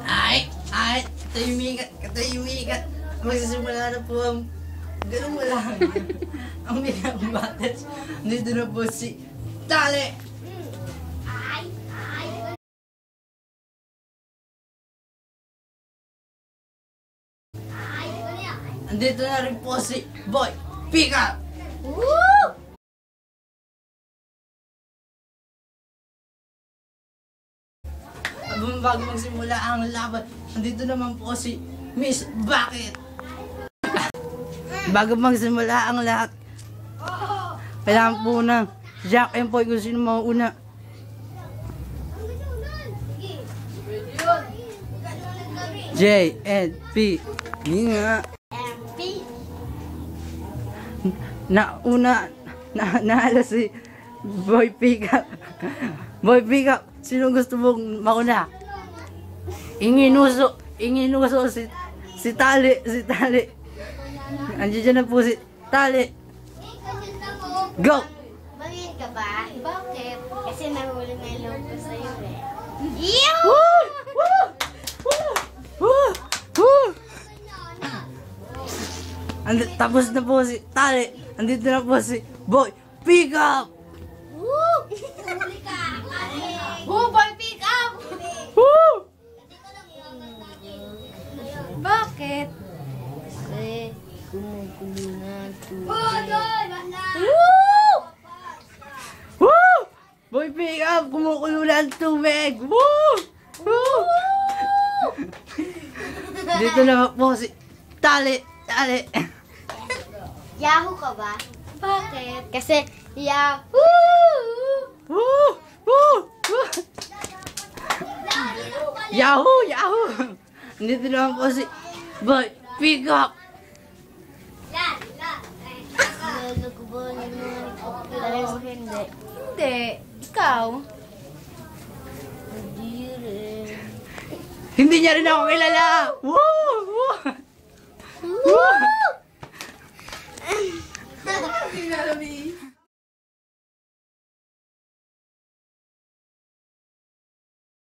Ay, katahimikan. Magsisimula na po ang ganun mo lang. Ang binabatas. Dito na po si Tali. Andito na rin po si Boy Pika. Woo! Bago magsimula ang laban, andito naman po si Miss Bakit. Bago magsimula ang lahat, kailangan po ng Jack and Poy kung sino mauuna. J and P. Nga. Naala si Boy Pika. Boy Pika, sino gusto mong mauna? Inginuso si Tali. Andiyan na po si Tali. Go! Bagay ka ba? Bakit? Kasi nahuli na yung loob ko sa'yo eh. Woo! Woo! Woo! Woo! Tapos na po si Tali. Andito na po si Boy Pick Up! Woo! Huli ka! Woo! Boy, pick up! Woo! Bakit? Kasi kumukulo na tubig. Woo! Woo! Boy Pick Up! Kumukulo na ang tubig! Woo! Woo! Dito na po si Tali. Yahoo ka ba? Bakit? Kasi Yahoo! Woo! Woo! Woo! Yahoo! Dito naman po si Boy Pick Up! Lalo ko ba naman? Alam mo hindi. Hindi. Ikaw? Hindi rin. Hindi niya rin ako kilala! Woo!